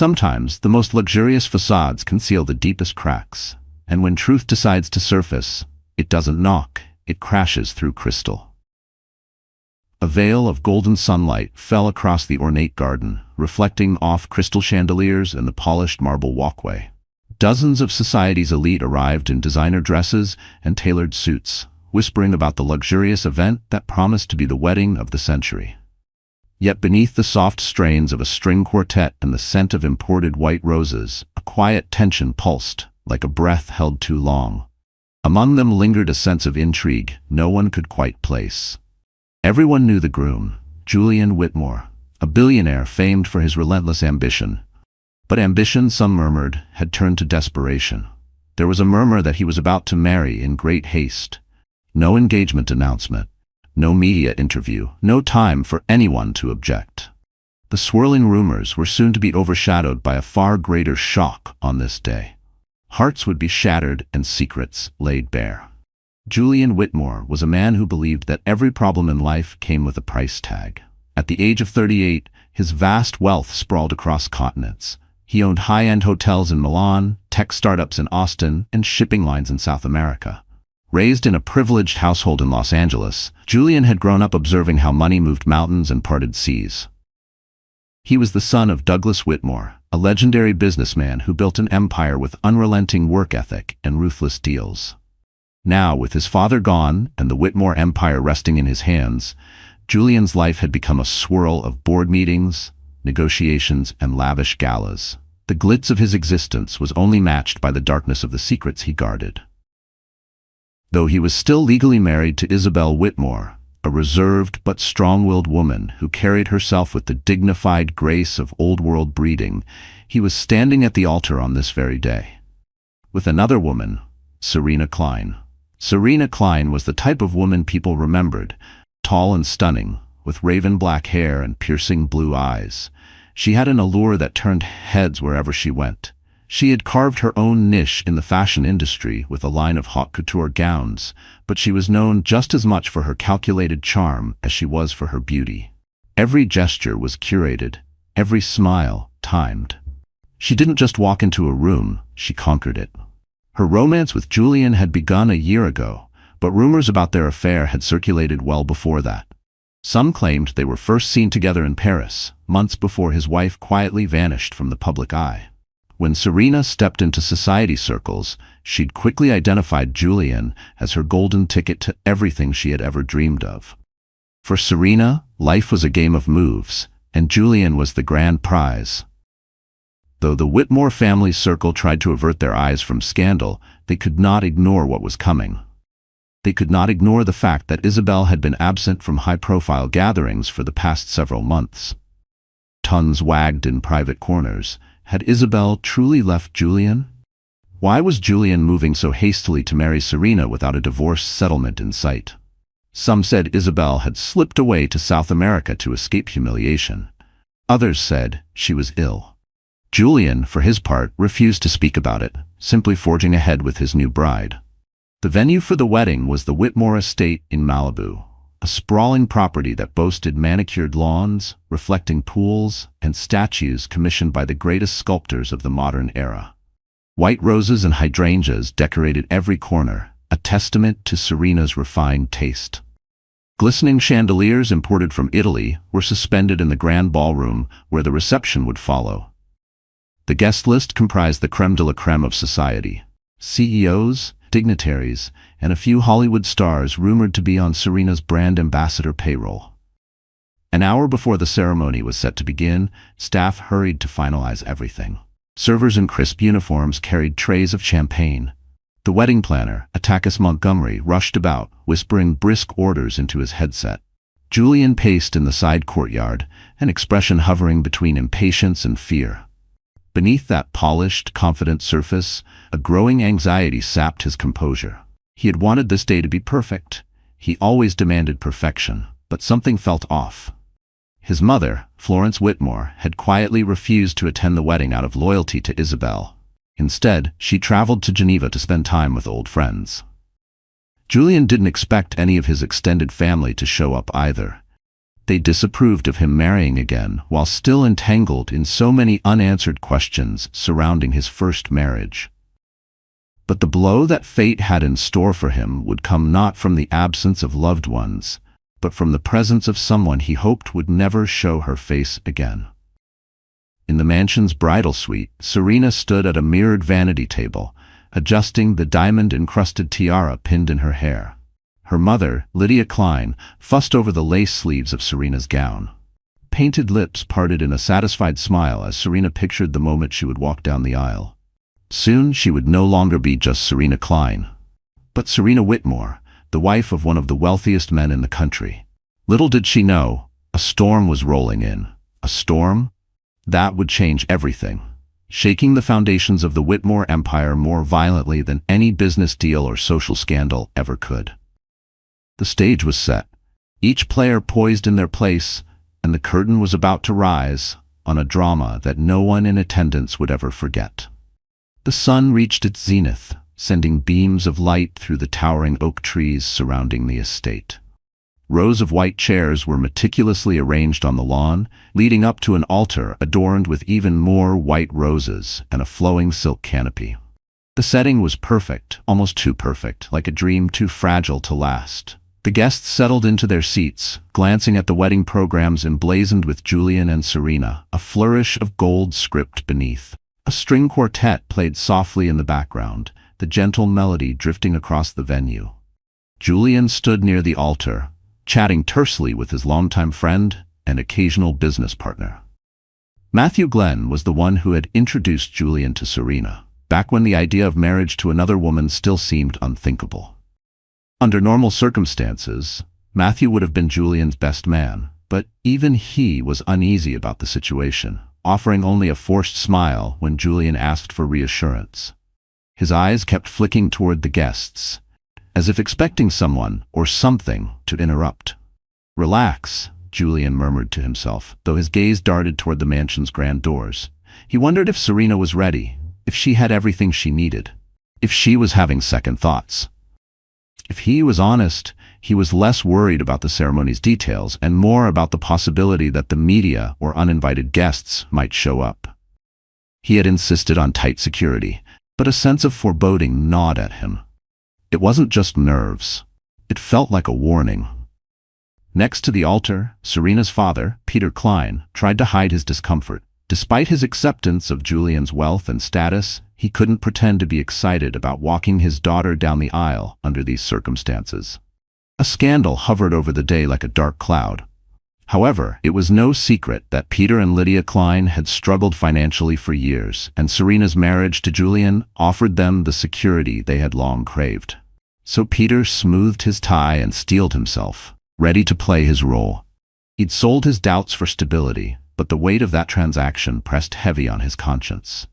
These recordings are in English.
Sometimes, the most luxurious facades conceal the deepest cracks, and when truth decides to surface, it doesn't knock, it crashes through crystal. A veil of golden sunlight fell across the ornate garden, reflecting off crystal chandeliers and the polished marble walkway. Dozens of society's elite arrived in designer dresses and tailored suits, whispering about the luxurious event that promised to be the wedding of the century. Yet beneath the soft strains of a string quartet and the scent of imported white roses, a quiet tension pulsed, like a breath held too long. Among them lingered a sense of intrigue no one could quite place. Everyone knew the groom, Julian Whitmore, a billionaire famed for his relentless ambition. But ambition, some murmured, had turned to desperation. There was a murmur that he was about to marry in great haste. No engagement announcement. No media interview, no time for anyone to object. The swirling rumors were soon to be overshadowed by a far greater shock on this day. Hearts would be shattered and secrets laid bare. Julian Whitmore was a man who believed that every problem in life came with a price tag. At the age of 38, his vast wealth sprawled across continents. He owned high-end hotels in Milan, tech startups in Austin, and shipping lines in South America. Raised in a privileged household in Los Angeles, Julian had grown up observing how money moved mountains and parted seas. He was the son of Douglas Whitmore, a legendary businessman who built an empire with unrelenting work ethic and ruthless deals. Now, with his father gone and the Whitmore empire resting in his hands, Julian's life had become a swirl of board meetings, negotiations, and lavish galas. The glitz of his existence was only matched by the darkness of the secrets he guarded. Though he was still legally married to Isabel Whitmore, a reserved but strong-willed woman who carried herself with the dignified grace of old-world breeding, he was standing at the altar on this very day. With another woman, Serena Klein. Serena Klein was the type of woman people remembered, tall and stunning, with raven black hair and piercing blue eyes. She had an allure that turned heads wherever she went. She had carved her own niche in the fashion industry with a line of haute couture gowns, but she was known just as much for her calculated charm as she was for her beauty. Every gesture was curated, every smile timed. She didn't just walk into a room, she conquered it. Her romance with Julian had begun a year ago, but rumors about their affair had circulated well before that. Some claimed they were first seen together in Paris, months before his wife quietly vanished from the public eye. When Serena stepped into society circles, she'd quickly identified Julian as her golden ticket to everything she had ever dreamed of. For Serena, life was a game of moves, and Julian was the grand prize. Though the Whitmore family circle tried to avert their eyes from scandal, they could not ignore what was coming. They could not ignore the fact that Isabel had been absent from high-profile gatherings for the past several months. Tongues wagged in private corners. Had Isabel truly left Julian? Why was Julian moving so hastily to marry Serena without a divorce settlement in sight? Some said Isabel had slipped away to South America to escape humiliation. Others said she was ill. Julian, for his part, refused to speak about it, simply forging ahead with his new bride. The venue for the wedding was the Whitmore estate in Malibu, a sprawling property that boasted manicured lawns, reflecting pools, and statues commissioned by the greatest sculptors of the modern era. White roses and hydrangeas decorated every corner, a testament to Serena's refined taste. Glistening chandeliers imported from Italy were suspended in the grand ballroom where the reception would follow. The guest list comprised the crème de la crème of society: CEOs, dignitaries, and a few Hollywood stars rumored to be on Serena's brand ambassador payroll. An hour before the ceremony was set to begin, staff hurried to finalize everything. Servers in crisp uniforms carried trays of champagne. The wedding planner, Atticus Montgomery, rushed about, whispering brisk orders into his headset. Julian paced in the side courtyard, an expression hovering between impatience and fear. Beneath that polished, confident surface, a growing anxiety sapped his composure. He had wanted this day to be perfect. He always demanded perfection, but something felt off. His mother, Florence Whitmore, had quietly refused to attend the wedding out of loyalty to Isabel. Instead, she traveled to Geneva to spend time with old friends. Julian didn't expect any of his extended family to show up either. They disapproved of him marrying again, while still entangled in so many unanswered questions surrounding his first marriage. But the blow that fate had in store for him would come not from the absence of loved ones, but from the presence of someone he hoped would never show her face again. In the mansion's bridal suite, Serena stood at a mirrored vanity table, adjusting the diamond-encrusted tiara pinned in her hair. Her mother, Lydia Klein, fussed over the lace sleeves of Serena's gown. Painted lips parted in a satisfied smile as Serena pictured the moment she would walk down the aisle. Soon she would no longer be just Serena Klein, but Serena Whitmore, the wife of one of the wealthiest men in the country. Little did she know, a storm was rolling in. A storm that would change everything, shaking the foundations of the Whitmore empire more violently than any business deal or social scandal ever could. The stage was set, each player poised in their place, and the curtain was about to rise on a drama that no one in attendance would ever forget. The sun reached its zenith, sending beams of light through the towering oak trees surrounding the estate. Rows of white chairs were meticulously arranged on the lawn, leading up to an altar adorned with even more white roses and a flowing silk canopy. The setting was perfect, almost too perfect, like a dream too fragile to last. The guests settled into their seats, glancing at the wedding programs emblazoned with Julian and Serena, a flourish of gold script beneath. A string quartet played softly in the background, the gentle melody drifting across the venue. Julian stood near the altar, chatting tersely with his longtime friend and occasional business partner. Matthew Glenn was the one who had introduced Julian to Serena, back when the idea of marriage to another woman still seemed unthinkable. Under normal circumstances, Matthew would have been Julian's best man, but even he was uneasy about the situation, offering only a forced smile when Julian asked for reassurance. His eyes kept flicking toward the guests, as if expecting someone or something to interrupt. "Relax," Julian murmured to himself, though his gaze darted toward the mansion's grand doors. He wondered if Serena was ready, if she had everything she needed, if she was having second thoughts. If he was honest, he was less worried about the ceremony's details and more about the possibility that the media or uninvited guests might show up. He had insisted on tight security, but a sense of foreboding gnawed at him. It wasn't just nerves. It felt like a warning. Next to the altar, Serena's father, Peter Klein, tried to hide his discomfort. Despite his acceptance of Julian's wealth and status, he couldn't pretend to be excited about walking his daughter down the aisle under these circumstances. A scandal hovered over the day like a dark cloud. However, it was no secret that Peter and Lydia Klein had struggled financially for years, and Serena's marriage to Julian offered them the security they had long craved. So Peter smoothed his tie and steeled himself, ready to play his role. He'd sold his doubts for stability, but the weight of that transaction pressed heavy on his conscience.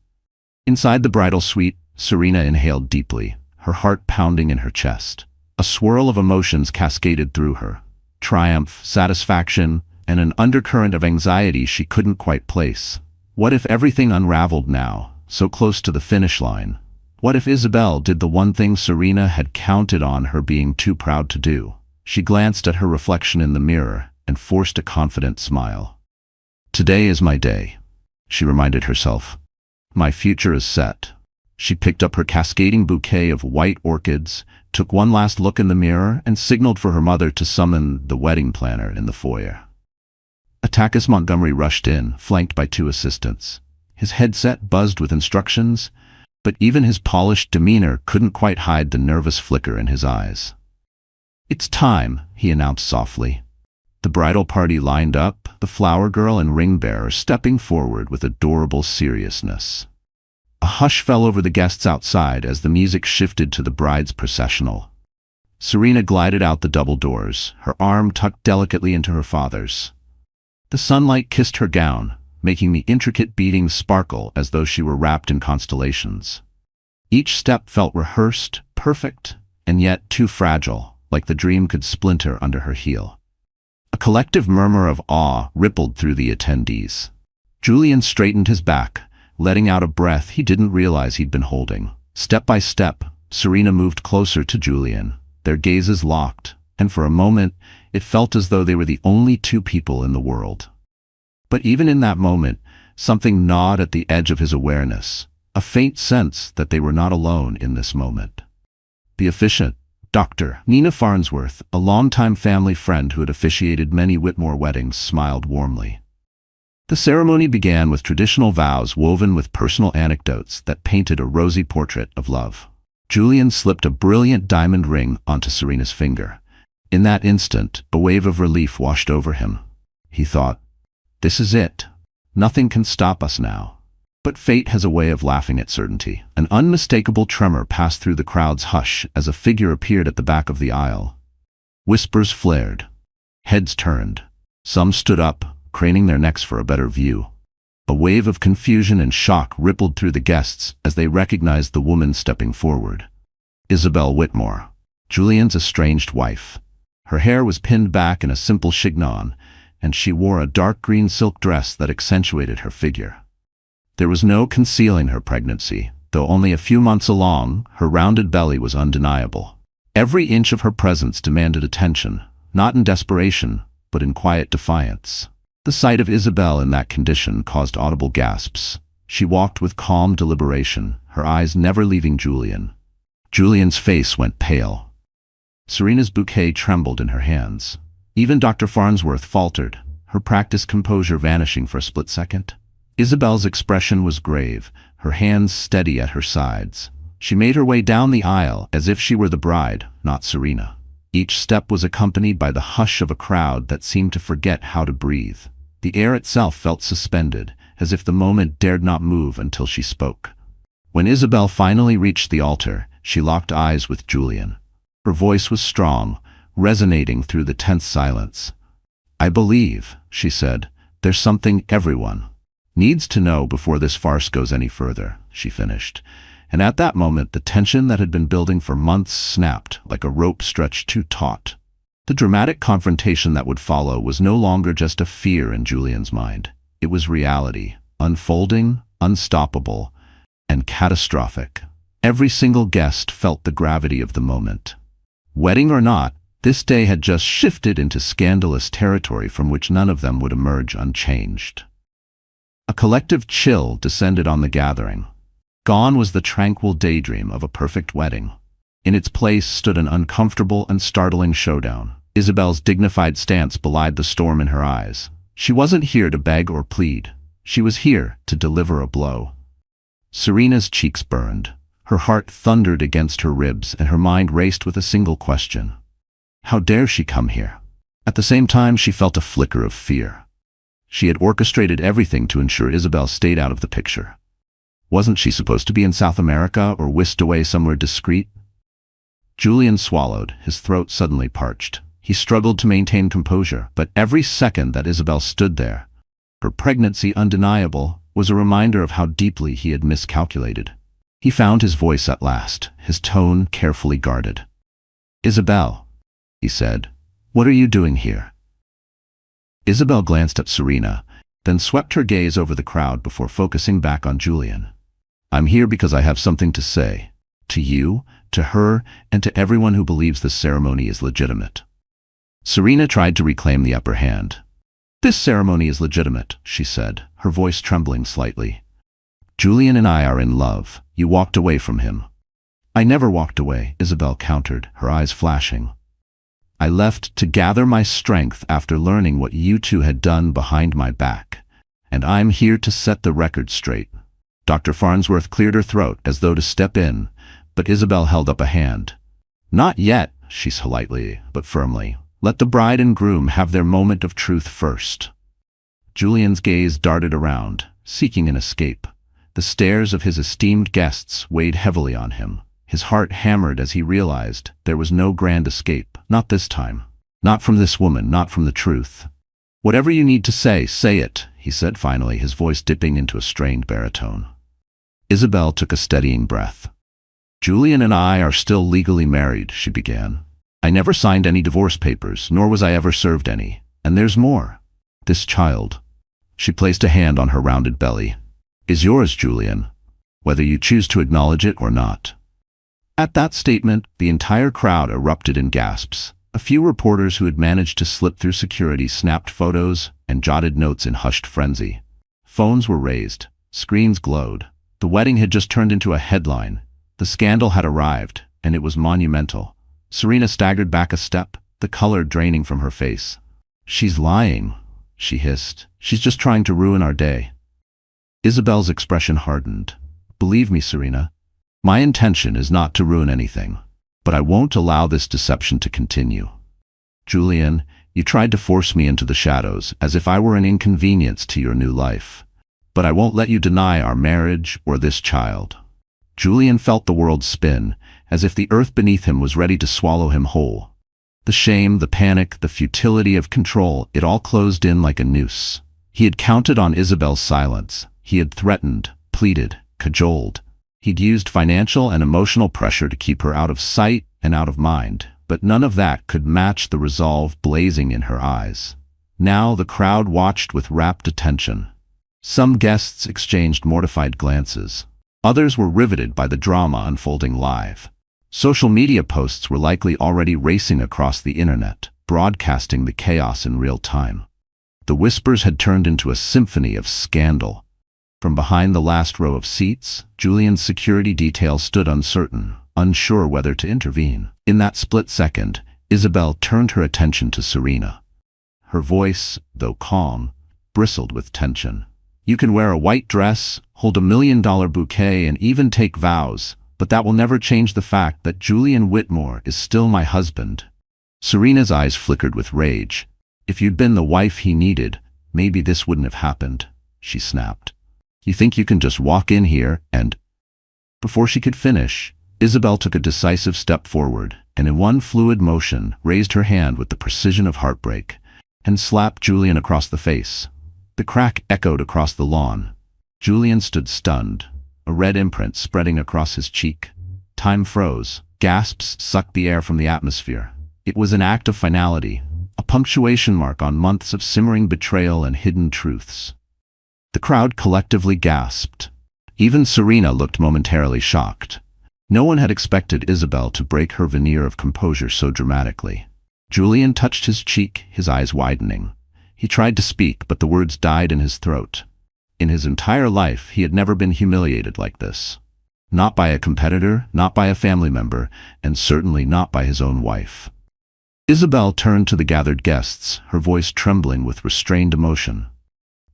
Inside the bridal suite, Serena inhaled deeply, her heart pounding in her chest. A swirl of emotions cascaded through her: triumph, satisfaction, and an undercurrent of anxiety she couldn't quite place. What if everything unraveled now, so close to the finish line? What if Isabel did the one thing Serena had counted on her being too proud to do? She glanced at her reflection in the mirror and forced a confident smile. "Today is my day," she reminded herself. "My future is set." She picked up her cascading bouquet of white orchids, took one last look in the mirror, and signaled for her mother to summon the wedding planner in the foyer. Atticus Montgomery rushed in, flanked by two assistants. His headset buzzed with instructions, but even his polished demeanor couldn't quite hide the nervous flicker in his eyes. "It's time," he announced softly. The bridal party lined up, the flower girl and ring bearer stepping forward with adorable seriousness. A hush fell over the guests outside as the music shifted to the bride's processional. Serena glided out the double doors, her arm tucked delicately into her father's. The sunlight kissed her gown, making the intricate beadings sparkle as though she were wrapped in constellations. Each step felt rehearsed, perfect, and yet too fragile, like the dream could splinter under her heel. A collective murmur of awe rippled through the attendees. Julian straightened his back, letting out a breath he didn't realize he'd been holding. Step by step, Serena moved closer to Julian, their gazes locked, and for a moment, It felt as though they were the only two people in the world. But even in that moment, something gnawed at the edge of his awareness, a faint sense that they were not alone in this moment. The officiant, Dr. Nina Farnsworth, a longtime family friend who had officiated many Whitmore weddings, smiled warmly. The ceremony began with traditional vows woven with personal anecdotes that painted a rosy portrait of love. Julian slipped a brilliant diamond ring onto Serena's finger. In that instant, a wave of relief washed over him. He thought, "This is it. Nothing can stop us now." But fate has a way of laughing at certainty. An unmistakable tremor passed through the crowd's hush as a figure appeared at the back of the aisle. Whispers flared. Heads turned. Some stood up, craning their necks for a better view. A wave of confusion and shock rippled through the guests as they recognized the woman stepping forward. Isabel Whitmore, Julian's estranged wife. Her hair was pinned back in a simple chignon, and she wore a dark green silk dress that accentuated her figure. There was no concealing her pregnancy. Though only a few months along, her rounded belly was undeniable. Every inch of her presence demanded attention, not in desperation, but in quiet defiance. The sight of Isabel in that condition caused audible gasps. She walked with calm deliberation, her eyes never leaving Julian. Julian's face went pale. Serena's bouquet trembled in her hands. Even Dr. Farnsworth faltered, her practiced composure vanishing for a split second. Isabel's expression was grave, her hands steady at her sides. She made her way down the aisle as if she were the bride, not Serena. Each step was accompanied by the hush of a crowd that seemed to forget how to breathe. The air itself felt suspended, as if the moment dared not move until she spoke. When Isabel finally reached the altar, she locked eyes with Julian. Her voice was strong, resonating through the tense silence. "I believe," she said, "there's something everyone needs to know before this farce goes any further," she finished. And at that moment, the tension that had been building for months snapped like a rope stretched too taut. The dramatic confrontation that would follow was no longer just a fear in Julian's mind. It was reality, unfolding, unstoppable, and catastrophic. Every single guest felt the gravity of the moment. Wedding or not, this day had just shifted into scandalous territory from which none of them would emerge unchanged. A collective chill descended on the gathering. Gone was the tranquil daydream of a perfect wedding. In its place stood an uncomfortable and startling showdown. Isabel's dignified stance belied the storm in her eyes. She wasn't here to beg or plead. She was here to deliver a blow. Serena's cheeks burned. Her heart thundered against her ribs, and her mind raced with a single question. How dare she come here? At the same time, she felt a flicker of fear. She had orchestrated everything to ensure Isabel stayed out of the picture. Wasn't she supposed to be in South America or whisked away somewhere discreet? Julian swallowed, his throat suddenly parched. He struggled to maintain composure, but every second that Isabel stood there, her pregnancy undeniable, was a reminder of how deeply he had miscalculated. He found his voice at last, his tone carefully guarded. "Isabel," he said, "what are you doing here?" Isabel glanced at Serena, then swept her gaze over the crowd before focusing back on Julian. "I'm here because I have something to say. To you, to her, and to everyone who believes this ceremony is legitimate." Serena tried to reclaim the upper hand. "This ceremony is legitimate," she said, her voice trembling slightly. "Julian and I are in love. You walked away from him." "I never walked away," Isabel countered, her eyes flashing. "I left to gather my strength after learning what you two had done behind my back. And I'm here to set the record straight." Dr. Farnsworth cleared her throat as though to step in, but Isabel held up a hand. "Not yet," she said politely, but firmly. "Let the bride and groom have their moment of truth first." Julian's gaze darted around, seeking an escape. The stares of his esteemed guests weighed heavily on him. His heart hammered as he realized there was no grand escape, not this time. Not from this woman, not from the truth. "Whatever you need to say it," he said finally, his voice dipping into a strained baritone. Isabel took a steadying breath. "Julian and I are still legally married," she began. "I never signed any divorce papers, nor was I ever served any. And there's more. This child," she placed a hand on her rounded belly, "is yours, Julian, whether you choose to acknowledge it or not." At that statement, the entire crowd erupted in gasps. A few reporters who had managed to slip through security snapped photos and jotted notes in hushed frenzy. Phones were raised. Screens glowed. The wedding had just turned into a headline. The scandal had arrived, and it was monumental. Serena staggered back a step, the color draining from her face. "She's lying," she hissed. "She's just trying to ruin our day." Isabel's expression hardened. "Believe me, Serena, my intention is not to ruin anything, but I won't allow this deception to continue. Julian, you tried to force me into the shadows as if I were an inconvenience to your new life. But I won't let you deny our marriage or this child." Julian felt the world spin, as if the earth beneath him was ready to swallow him whole. The shame, the panic, the futility of control, it all closed in like a noose. He had counted on Isabel's silence. He had threatened, pleaded, cajoled. He'd used financial and emotional pressure to keep her out of sight and out of mind, but none of that could match the resolve blazing in her eyes. Now the crowd watched with rapt attention. Some guests exchanged mortified glances. Others were riveted by the drama unfolding live. Social media posts were likely already racing across the internet, broadcasting the chaos in real time. The whispers had turned into a symphony of scandal. From behind the last row of seats, Julian's security detail stood uncertain, unsure whether to intervene. In that split second, Isabel turned her attention to Serena. Her voice, though calm, bristled with tension. "You can wear a white dress, hold $1 million bouquet, and even take vows, but that will never change the fact that Julian Whitmore is still my husband." Serena's eyes flickered with rage. "If you'd been the wife he needed, maybe this wouldn't have happened," she snapped. "You think you can just walk in here and—" Before she could finish, Isabel took a decisive step forward and in one fluid motion raised her hand with the precision of heartbreak and slapped Julian across the face. The crack echoed across the lawn. Julian stood stunned, a red imprint spreading across his cheek. Time froze. Gasps sucked the air from the atmosphere. It was an act of finality, a punctuation mark on months of simmering betrayal and hidden truths. The crowd collectively gasped. Even Serena looked momentarily shocked. No one had expected Isabel to break her veneer of composure so dramatically. Julian touched his cheek, his eyes widening. He tried to speak, but the words died in his throat. In his entire life, he had never been humiliated like this. Not by a competitor, not by a family member, and certainly not by his own wife. Isabel turned to the gathered guests, her voice trembling with restrained emotion.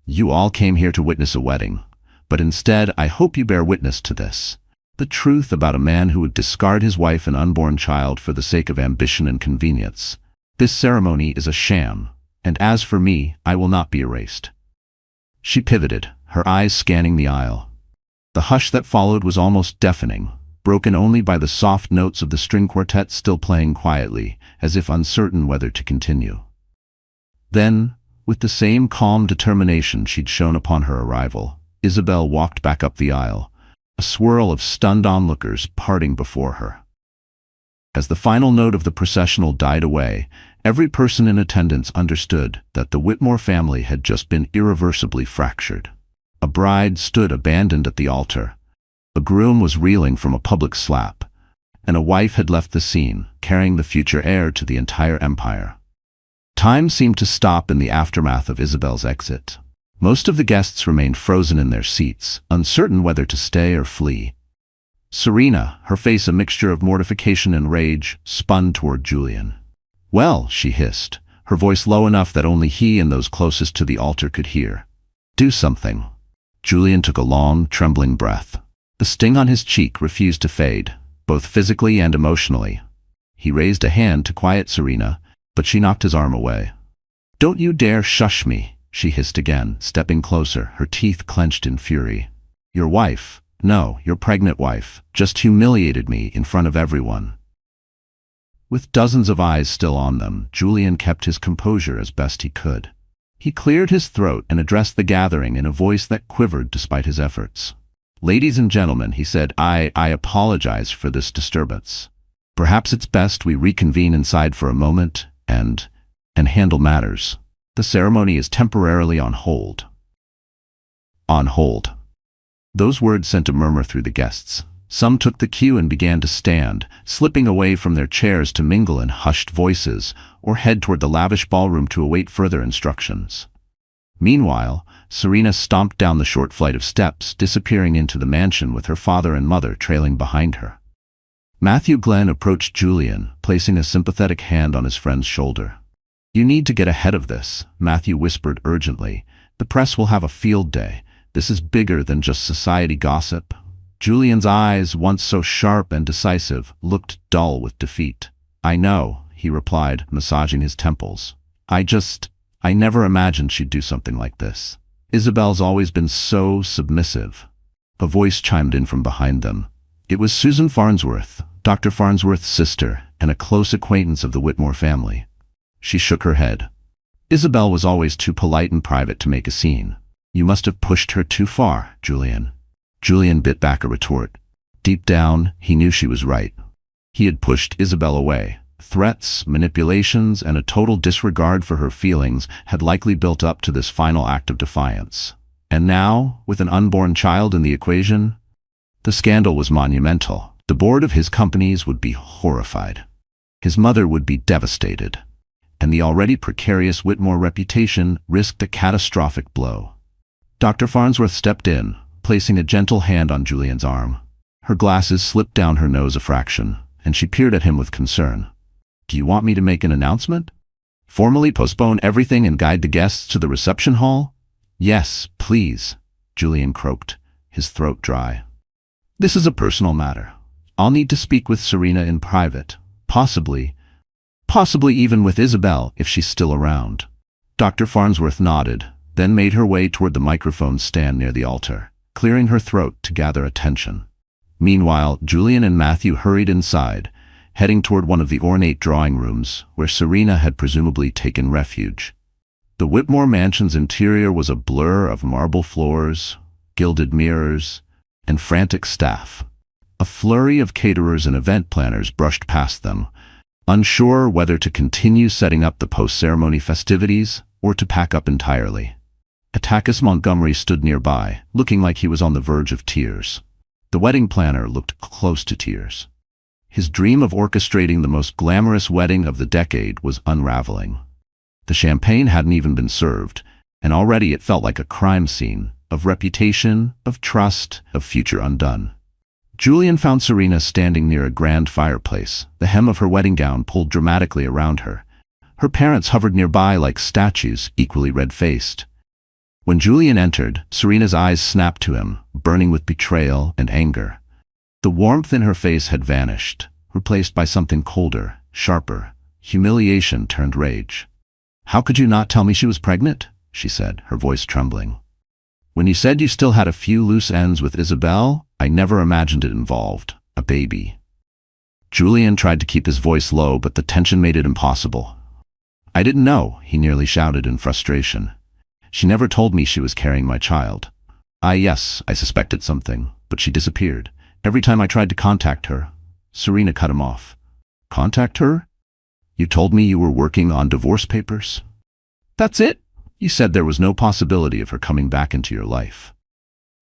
"You all came here to witness a wedding, but instead I hope you bear witness to this. The truth about a man who would discard his wife and unborn child for the sake of ambition and convenience. This ceremony is a sham. And as for me, I will not be erased." She pivoted, her eyes scanning the aisle. The hush that followed was almost deafening, broken only by the soft notes of the string quartet still playing quietly, as if uncertain whether to continue. Then, with the same calm determination she'd shown upon her arrival, Isabel walked back up the aisle, a swirl of stunned onlookers parting before her. As the final note of the processional died away, every person in attendance understood that the Whitmore family had just been irreversibly fractured. A bride stood abandoned at the altar. A groom was reeling from a public slap, and a wife had left the scene, carrying the future heir to the entire empire. Time seemed to stop in the aftermath of Isabel's exit. Most of the guests remained frozen in their seats, uncertain whether to stay or flee. Serena, her face a mixture of mortification and rage, spun toward Julian. "Well," she hissed, her voice low enough that only he and those closest to the altar could hear. "Do something." Julian took a long, trembling breath. The sting on his cheek refused to fade, both physically and emotionally. He raised a hand to quiet Serena, but she knocked his arm away. "Don't you dare shush me," she hissed again, stepping closer, her teeth clenched in fury. "Your wife, no, your pregnant wife, just humiliated me in front of everyone." With dozens of eyes still on them, Julian kept his composure as best he could. He cleared his throat and addressed the gathering in a voice that quivered despite his efforts. "Ladies and gentlemen," he said, I apologize for this disturbance. Perhaps it's best we reconvene inside for a moment and handle matters. The ceremony is temporarily on hold." On hold. Those words sent a murmur through the guests. Some took the cue and began to stand, slipping away from their chairs to mingle in hushed voices or head toward the lavish ballroom to await further instructions. Meanwhile, Serena stomped down the short flight of steps, disappearing into the mansion with her father and mother trailing behind her. Matthew Glenn approached Julian, placing a sympathetic hand on his friend's shoulder. "You need to get ahead of this," Matthew whispered urgently. "The press will have a field day. This is bigger than just society gossip." Julian's eyes, once so sharp and decisive, looked dull with defeat. "I know," he replied, massaging his temples. I never imagined she'd do something like this. Isabel's always been so submissive." A voice chimed in from behind them. It was Susan Farnsworth, Dr. Farnsworth's sister, and a close acquaintance of the Whitmore family. She shook her head. "Isabel was always too polite and private to make a scene. You must have pushed her too far, Julian." Julian bit back a retort. Deep down, he knew she was right. He had pushed Isabel away. Threats, manipulations, and a total disregard for her feelings had likely built up to this final act of defiance. And now, with an unborn child in the equation, the scandal was monumental. The board of his companies would be horrified. His mother would be devastated. And the already precarious Whitmore reputation risked a catastrophic blow. Dr. Farnsworth stepped in, placing a gentle hand on Julian's arm. Her glasses slipped down her nose a fraction, and she peered at him with concern. "Do you want me to make an announcement? Formally postpone everything and guide the guests to the reception hall?" "Yes, please," Julian croaked, his throat dry. "This is a personal matter. I'll need to speak with Serena in private, possibly even with Isabel if she's still around." Dr. Farnsworth nodded, then made her way toward the microphone stand near the altar, clearing her throat to gather attention. Meanwhile, Julian and Matthew hurried inside, heading toward one of the ornate drawing rooms where Serena had presumably taken refuge. The Whitmore mansion's interior was a blur of marble floors, gilded mirrors, and frantic staff. A flurry of caterers and event planners brushed past them, unsure whether to continue setting up the post-ceremony festivities or to pack up entirely. Atticus Montgomery stood nearby, looking like he was on the verge of tears. The wedding planner looked close to tears. His dream of orchestrating the most glamorous wedding of the decade was unraveling. The champagne hadn't even been served, and already it felt like a crime scene, of reputation, of trust, of future undone. Julian found Serena standing near a grand fireplace, the hem of her wedding gown pulled dramatically around her. Her parents hovered nearby like statues, equally red-faced. When Julian entered, Serena's eyes snapped to him, burning with betrayal and anger. The warmth in her face had vanished, replaced by something colder, sharper. Humiliation turned rage. "How could you not tell me she was pregnant?" she said, her voice trembling. "When you said you still had a few loose ends with Isabel, I never imagined it involved a baby." Julian tried to keep his voice low, but the tension made it impossible. "I didn't know," he nearly shouted in frustration. "She never told me she was carrying my child. Yes, I suspected something, but she disappeared. Every time I tried to contact her." Serena cut him off. "Contact her? You told me you were working on divorce papers?" "That's it? You said there was no possibility of her coming back into your life."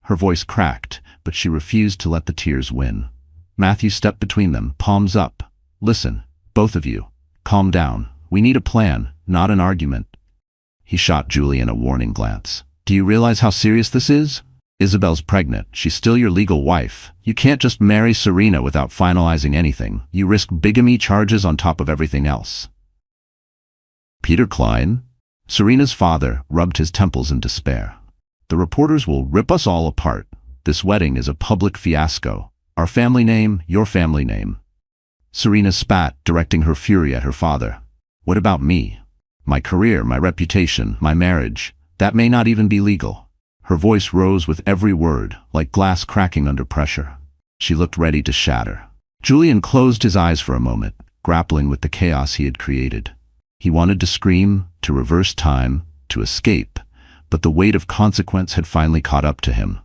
Her voice cracked, but she refused to let the tears win. Matthew stepped between them, palms up. "Listen, both of you. Calm down. We need a plan, not an argument." He shot Julian a warning glance. "Do you realize how serious this is? Isabel's pregnant. She's still your legal wife. You can't just marry Serena without finalizing anything. You risk bigamy charges on top of everything else." Peter Klein, Serena's father, rubbed his temples in despair. "The reporters will rip us all apart. This wedding is a public fiasco. Our family name, your family name." Serena spat, directing her fury at her father. "What about me? My career, my reputation, my marriage. That may not even be legal." Her voice rose with every word, like glass cracking under pressure. She looked ready to shatter. Julian closed his eyes for a moment, grappling with the chaos he had created. He wanted to scream, to reverse time, to escape, but the weight of consequence had finally caught up to him.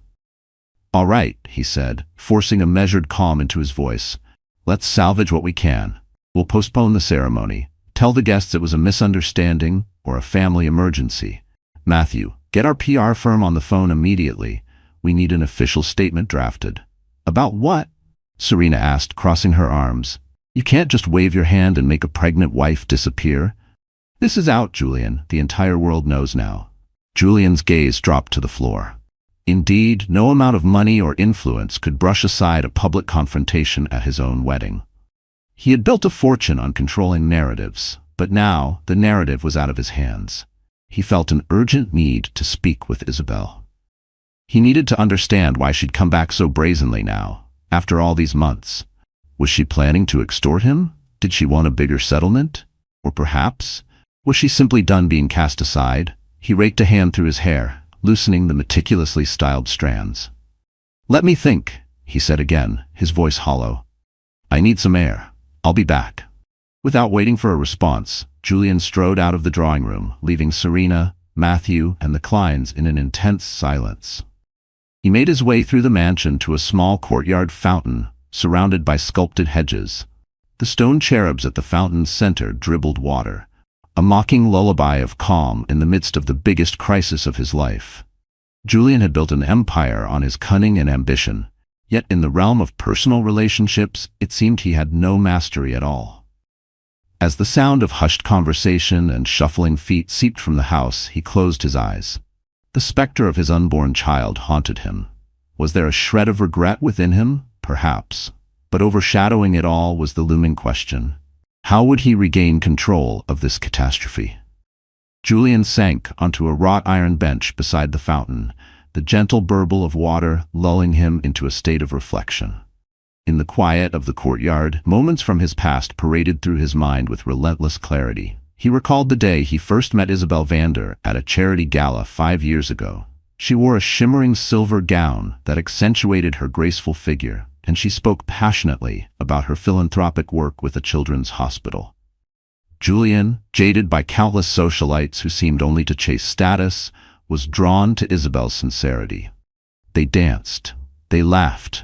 "All right," he said, forcing a measured calm into his voice. "Let's salvage what we can. We'll postpone the ceremony. Tell the guests it was a misunderstanding or a family emergency. Matthew, get our PR firm on the phone immediately. We need an official statement drafted." "About what?" Serena asked, crossing her arms. You can't just wave your hand and make a pregnant wife disappear. This is out, Julian. The entire world knows now. Julian's gaze dropped to the floor. Indeed, no amount of money or influence could brush aside a public confrontation at his own wedding. He had built a fortune on controlling narratives, but now the narrative was out of his hands. He felt an urgent need to speak with Isabel. He needed to understand why she'd come back so brazenly now, after all these months. Was she planning to extort him? Did she want a bigger settlement? Or perhaps, was she simply done being cast aside? He raked a hand through his hair, loosening the meticulously styled strands. Let me think, he said again, his voice hollow. I need some air. I'll be back. Without waiting for a response, Julian strode out of the drawing room, leaving Serena, Matthew, and the Kleins in an intense silence. He made his way through the mansion to a small courtyard fountain, surrounded by sculpted hedges. The stone cherubs at the fountain's center dribbled water, a mocking lullaby of calm in the midst of the biggest crisis of his life. Julian had built an empire on his cunning and ambition, yet in the realm of personal relationships, it seemed he had no mastery at all. As the sound of hushed conversation and shuffling feet seeped from the house, he closed his eyes. The specter of his unborn child haunted him. Was there a shred of regret within him? Perhaps. But overshadowing it all was the looming question. How would he regain control of this catastrophe? Julian sank onto a wrought iron bench beside the fountain, the gentle burble of water lulling him into a state of reflection. In the quiet of the courtyard, moments from his past paraded through his mind with relentless clarity. He recalled the day he first met Isabel Vander at a charity gala 5 years ago. She wore a shimmering silver gown that accentuated her graceful figure, and she spoke passionately about her philanthropic work with a children's hospital. Julian, jaded by countless socialites who seemed only to chase status, was drawn to Isabel's sincerity. They danced, they laughed,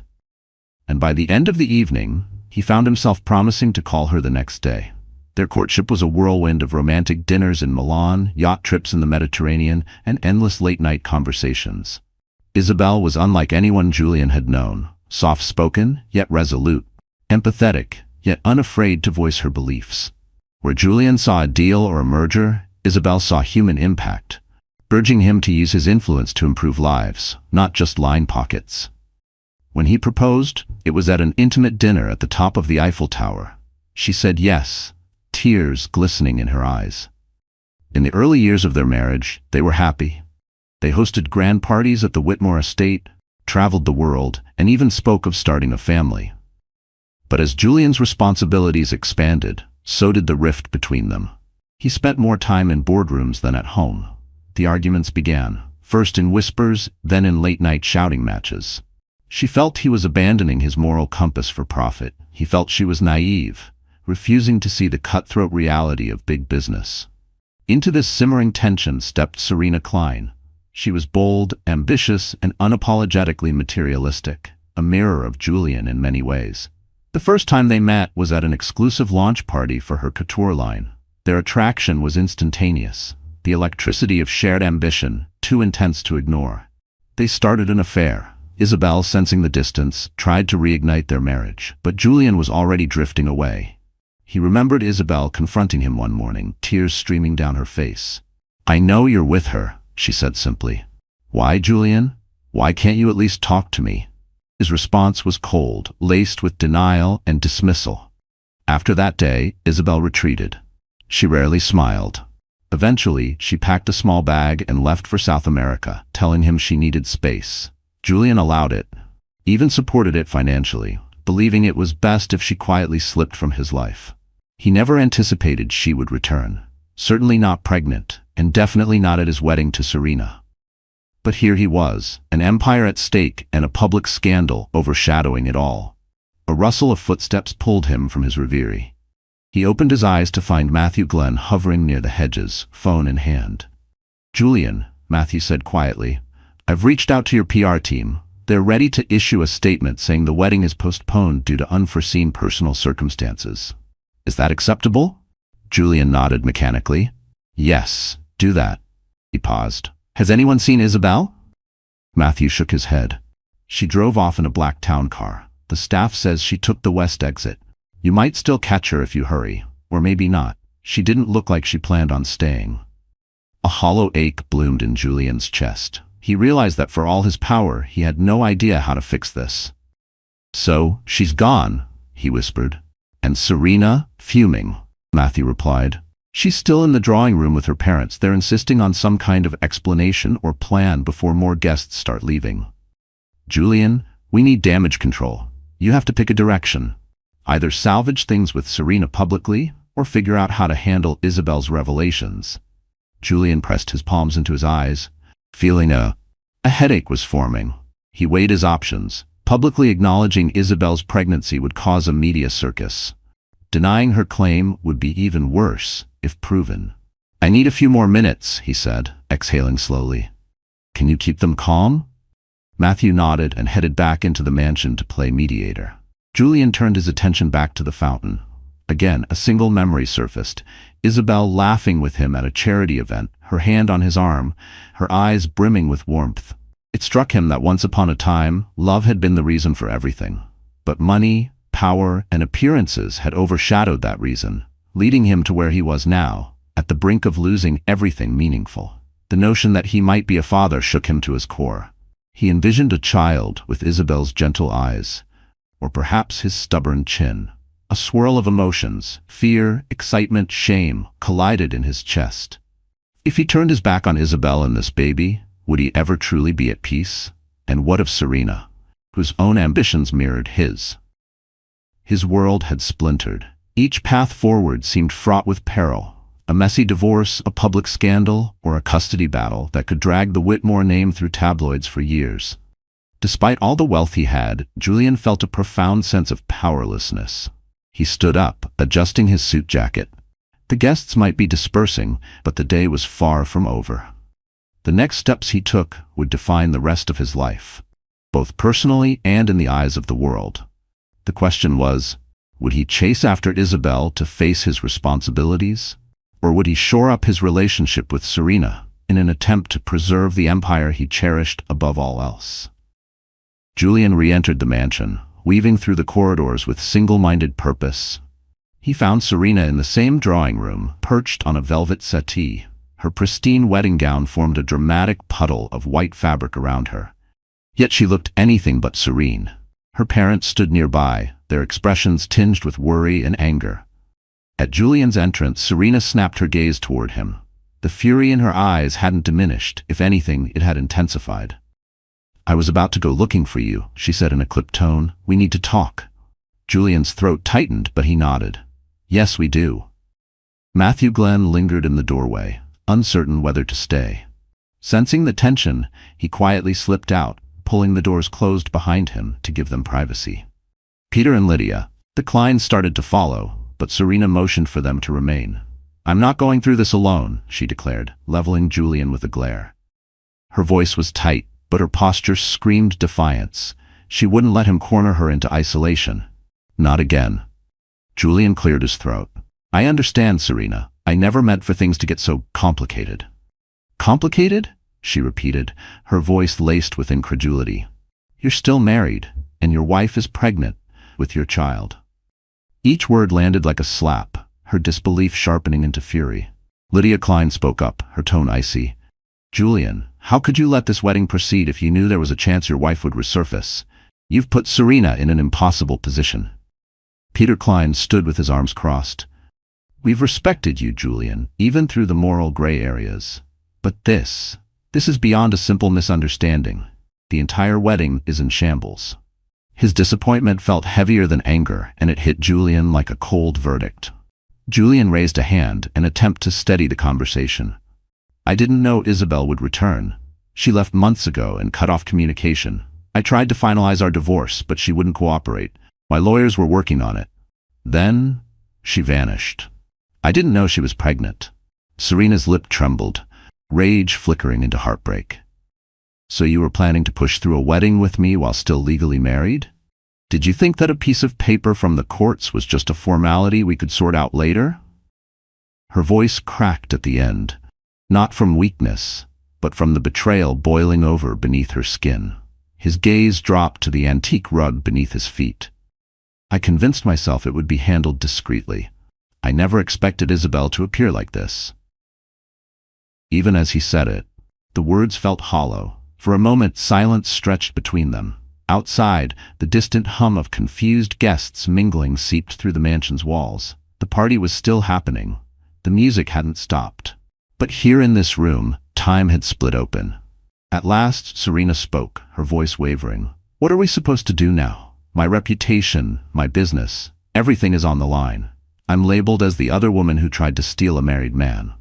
and by the end of the evening, he found himself promising to call her the next day. Their courtship was a whirlwind of romantic dinners in Milan, yacht trips in the Mediterranean, and endless late-night conversations. Isabel was unlike anyone Julian had known, soft-spoken, yet resolute, empathetic, yet unafraid to voice her beliefs. Where Julian saw a deal or a merger, Isabel saw human impact, urging him to use his influence to improve lives, not just line pockets. When he proposed, it was at an intimate dinner at the top of the Eiffel Tower. She said yes, tears glistening in her eyes. In the early years of their marriage, they were happy. They hosted grand parties at the Whitmore estate, traveled the world, and even spoke of starting a family. But as Julian's responsibilities expanded, so did the rift between them. He spent more time in boardrooms than at home. The arguments began, first in whispers, then in late-night shouting matches. She felt he was abandoning his moral compass for profit. He felt she was naive, refusing to see the cutthroat reality of big business. Into this simmering tension stepped Serena Klein. She was bold, ambitious, and unapologetically materialistic, a mirror of Julian in many ways. The first time they met was at an exclusive launch party for her couture line. Their attraction was instantaneous, the electricity of shared ambition, too intense to ignore. They started an affair. Isabel, sensing the distance, tried to reignite their marriage, but Julian was already drifting away. He remembered Isabel confronting him one morning, tears streaming down her face. "I know you're with her," she said simply. "Why, Julian? Why can't you at least talk to me?" His response was cold, laced with denial and dismissal. After that day, Isabel retreated. She rarely smiled. Eventually, she packed a small bag and left for South America, telling him she needed space. Julian allowed it, even supported it financially, believing it was best if she quietly slipped from his life. He never anticipated she would return, certainly not pregnant, and definitely not at his wedding to Serena. But here he was, an empire at stake and a public scandal overshadowing it all. A rustle of footsteps pulled him from his reverie. He opened his eyes to find Matthew Glenn hovering near the hedges, phone in hand. "Julian," Matthew said quietly, "I've reached out to your PR team. They're ready to issue a statement saying the wedding is postponed due to unforeseen personal circumstances. Is that acceptable?" Julian nodded mechanically. "Yes, do that." He paused. "Has anyone seen Isabel?" Matthew shook his head. She drove off in a black town car, The staff says she took the west exit. You might still catch her if you hurry, or maybe not. She didn't look like she planned on staying. A hollow ache bloomed in Julian's chest. He realized that for all his power, he had no idea how to fix this. So, she's gone, he whispered. And Serena? Fuming, Matthew replied. She's still in the drawing room with her parents. They're insisting on some kind of explanation or plan before more guests start leaving. Julian, we need damage control. You have to pick a direction. Either salvage things with Serena publicly, or figure out how to handle Isabel's revelations. Julian pressed his palms into his eyes, feeling a headache was forming. He weighed his options. Publicly acknowledging Isabel's pregnancy would cause a media circus. Denying her claim would be even worse, if proven. I need a few more minutes, he said, exhaling slowly. Can you keep them calm? Matthew nodded and headed back into the mansion to play mediator. Julian turned his attention back to the fountain. Again, a single memory surfaced. Isabel laughing with him at a charity event, her hand on his arm, her eyes brimming with warmth. It struck him that once upon a time, love had been the reason for everything. But money, power, and appearances had overshadowed that reason, leading him to where he was now, at the brink of losing everything meaningful. The notion that he might be a father shook him to his core. He envisioned a child with Isabel's gentle eyes, or perhaps his stubborn chin. A swirl of emotions, fear, excitement, shame, collided in his chest. If he turned his back on Isabel and this baby, would he ever truly be at peace? And what of Serena, whose own ambitions mirrored his? His world had splintered. Each path forward seemed fraught with peril. A messy divorce, a public scandal, or a custody battle that could drag the Whitmore name through tabloids for years. Despite all the wealth he had, Julian felt a profound sense of powerlessness. He stood up, adjusting his suit jacket. The guests might be dispersing, but the day was far from over. The next steps he took would define the rest of his life, both personally and in the eyes of the world. The question was, would he chase after Isabel to face his responsibilities? Or would he shore up his relationship with Serena in an attempt to preserve the empire he cherished above all else? Julian re-entered the mansion, weaving through the corridors with single-minded purpose. He found Serena in the same drawing room, perched on a velvet settee. Her pristine wedding gown formed a dramatic puddle of white fabric around her. Yet she looked anything but serene. Her parents stood nearby, their expressions tinged with worry and anger. At Julian's entrance, Serena snapped her gaze toward him. The fury in her eyes hadn't diminished. If anything, it had intensified. I was about to go looking for you, she said in a clipped tone. We need to talk. Julian's throat tightened, but he nodded. Yes, we do. Matthew Glenn lingered in the doorway, uncertain whether to stay. Sensing the tension, he quietly slipped out, pulling the doors closed behind him to give them privacy. Peter and Lydia, the Kleins, started to follow, but Serena motioned for them to remain. I'm not going through this alone, she declared, leveling Julian with a glare. Her voice was tight, but her posture screamed defiance. She wouldn't let him corner her into isolation. Not again. Julian cleared his throat. I understand, Serena. I never meant for things to get so complicated. Complicated? She repeated, her voice laced with incredulity. You're still married, and your wife is pregnant with your child. Each word landed like a slap, her disbelief sharpening into fury. Lydia Klein spoke up, her tone icy. Julian, how could you let this wedding proceed if you knew there was a chance your wife would resurface? You've put Serena in an impossible position. Peter Klein stood with his arms crossed. We've respected you, Julian, even through the moral gray areas. But this is beyond a simple misunderstanding. The entire wedding is in shambles. His disappointment felt heavier than anger, and it hit Julian like a cold verdict. Julian raised a hand, an attempt to steady the conversation. I didn't know Isabel would return. She left months ago and cut off communication. I tried to finalize our divorce, but she wouldn't cooperate. My lawyers were working on it. Then, she vanished. I didn't know she was pregnant. Serena's lip trembled, rage flickering into heartbreak. So you were planning to push through a wedding with me while still legally married? Did you think that a piece of paper from the courts was just a formality we could sort out later? Her voice cracked at the end, not from weakness, but from the betrayal boiling over beneath her skin. His gaze dropped to the antique rug beneath his feet. I convinced myself it would be handled discreetly. I never expected Isabel to appear like this. Even as he said it, the words felt hollow. For a moment, silence stretched between them. Outside, the distant hum of confused guests mingling seeped through the mansion's walls. The party was still happening. The music hadn't stopped. But here in this room, time had split open. At last, Serena spoke, her voice wavering. "What are we supposed to do now? My reputation, my business, everything is on the line. I'm labeled as the other woman who tried to steal a married man.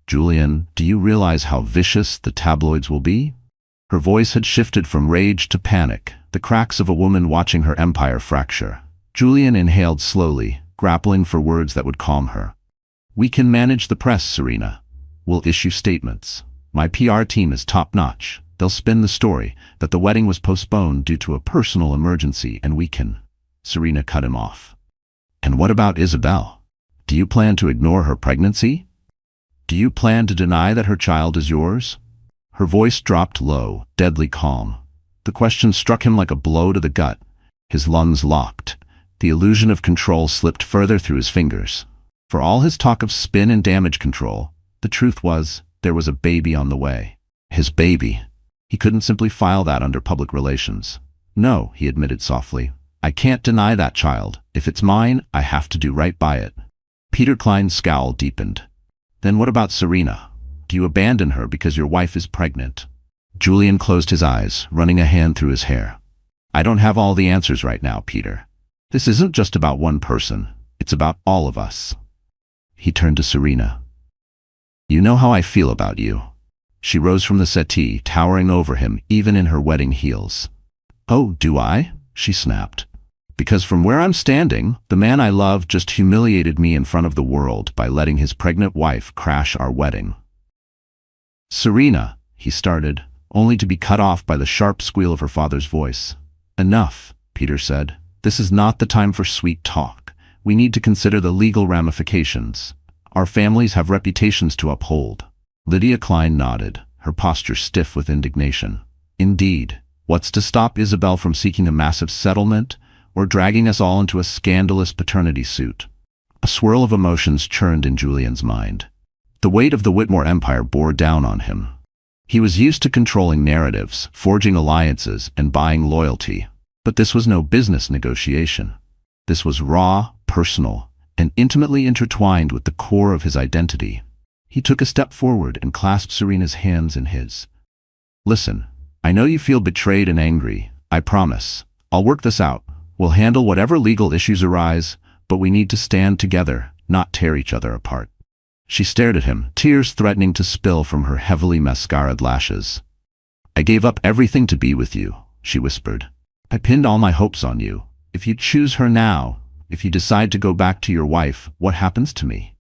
Julian, do you realize how vicious the tabloids will be?" Her voice had shifted from rage to panic, the cracks of a woman watching her empire fracture. Julian inhaled slowly, grappling for words that would calm her. "We can manage the press, Serena. We'll issue statements. My PR team is top-notch. They'll spin the story that the wedding was postponed due to a personal emergency, and we can—" Serena cut him off. "And what about Isabel? Do you plan to ignore her pregnancy? Do you plan to deny that her child is yours?" Her voice dropped low, deadly calm. The question struck him like a blow to the gut. His lungs locked. The illusion of control slipped further through his fingers. For all his talk of spin and damage control, the truth was, there was a baby on the way. His baby. He couldn't simply file that under public relations. "No," he admitted softly. "I can't deny that child. If it's mine, I have to do right by it." Peter Klein's scowl deepened. "Then what about Serena? Do you abandon her because your wife is pregnant?" Julian closed his eyes, running a hand through his hair. "I don't have all the answers right now, Peter. This isn't just about one person. It's about all of us." He turned to Serena. "You know how I feel about you." She rose from the settee, towering over him, even in her wedding heels. "Oh, do I?" she snapped. "Because from where I'm standing, the man I love just humiliated me in front of the world by letting his pregnant wife crash our wedding." "Serena," he started, only to be cut off by the sharp squeal of her father's voice. "Enough," Peter said. "This is not the time for sweet talk. We need to consider the legal ramifications. Our families have reputations to uphold." Lydia Klein nodded, her posture stiff with indignation. "Indeed. What's to stop Isabel from seeking a massive settlement or dragging us all into a scandalous paternity suit?" A swirl of emotions churned in Julian's mind. The weight of the Whitmore empire bore down on him. He was used to controlling narratives, forging alliances, and buying loyalty. But this was no business negotiation. This was raw, personal, and intimately intertwined with the core of his identity. He took a step forward and clasped Serena's hands in his. "Listen, I know you feel betrayed and angry. I promise. I'll work this out. We'll handle whatever legal issues arise, but we need to stand together, not tear each other apart." She stared at him, tears threatening to spill from her heavily mascaraed lashes. "I gave up everything to be with you," she whispered. "I pinned all my hopes on you. If you choose her now, if you decide to go back to your wife, what happens to me?"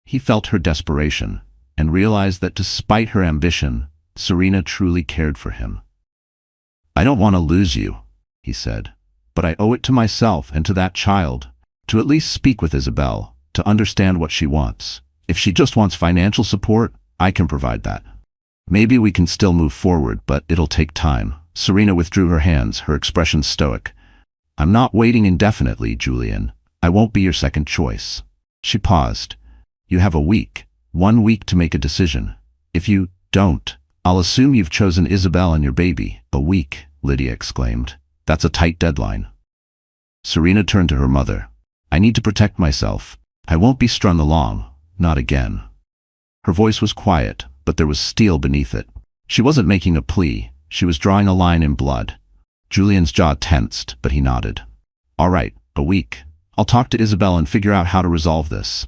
He felt her desperation, and realized that despite her ambition, Serena truly cared for him. "I don't want to lose you," he said, "but I owe it to myself and to that child to at least speak with Isabel, to understand what she wants. If she just wants financial support, I can provide that. Maybe we can still move forward, but it'll take time." Serena withdrew her hands, her expression stoic. "I'm not waiting indefinitely, Julian. I won't be your second choice." She paused. "You have a week, 1 week to make a decision. If you don't, I'll assume you've chosen Isabel and your baby." "A week," Lydia exclaimed. "That's a tight deadline." Serena turned to her mother. "I need to protect myself. I won't be strung along. Not again." Her voice was quiet, but there was steel beneath it. She wasn't making a plea. She was drawing a line in blood. Julian's jaw tensed, but he nodded. "All right, a week. I'll talk to Isabel and figure out how to resolve this.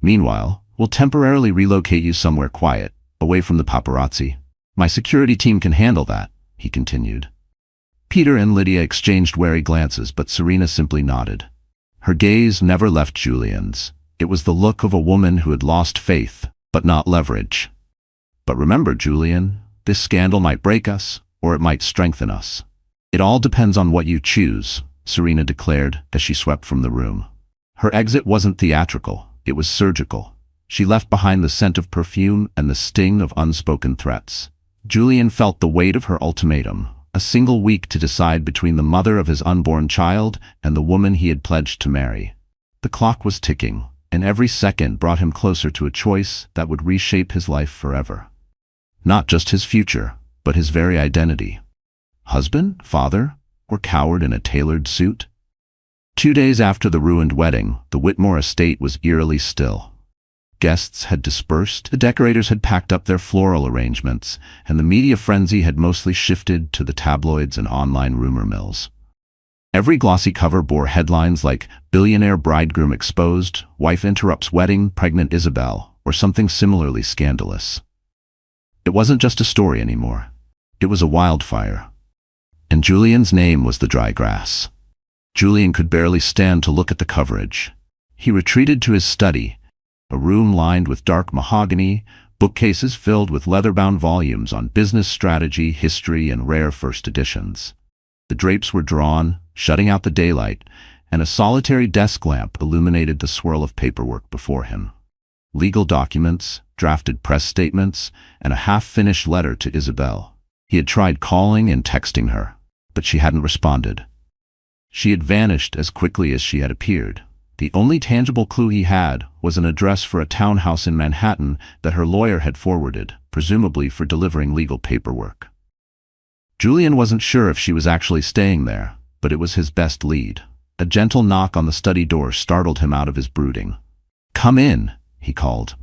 Meanwhile, we'll temporarily relocate you somewhere quiet, away from the paparazzi. My security team can handle that," he continued. Peter and Lydia exchanged wary glances, but Serena simply nodded. Her gaze never left Julian's. It was the look of a woman who had lost faith, but not leverage. "But remember, Julian, this scandal might break us, or it might strengthen us. It all depends on what you choose," Serena declared as she swept from the room. Her exit wasn't theatrical, it was surgical. She left behind the scent of perfume and the sting of unspoken threats. Julian felt the weight of her ultimatum, A single week to decide between the mother of his unborn child and the woman he had pledged to marry. The clock was ticking, and every second brought him closer to a choice that would reshape his life forever. Not just his future, but his very identity. Husband, father, or coward in a tailored suit? 2 days after the ruined wedding, the Whitmore estate was eerily still. Guests had dispersed, the decorators had packed up their floral arrangements, and the media frenzy had mostly shifted to the tabloids and online rumor mills. Every glossy cover bore headlines like "Billionaire Bridegroom Exposed," "Wife Interrupts Wedding, Pregnant Isabel," or something similarly scandalous. It wasn't just a story anymore. It was a wildfire. And Julian's name was the dry grass. Julian could barely stand to look at the coverage. He retreated to his study, a room lined with dark mahogany, bookcases filled with leather-bound volumes on business strategy, history, and rare first editions. The drapes were drawn, shutting out the daylight, and a solitary desk lamp illuminated the swirl of paperwork before him. Legal documents, drafted press statements, and a half-finished letter to Isabel. He had tried calling and texting her, but she hadn't responded. She had vanished as quickly as she had appeared. The only tangible clue he had was an address for a townhouse in Manhattan that her lawyer had forwarded, presumably for delivering legal paperwork. Julian wasn't sure if she was actually staying there, but it was his best lead. A gentle knock on the study door startled him out of his brooding. "Come in," he called.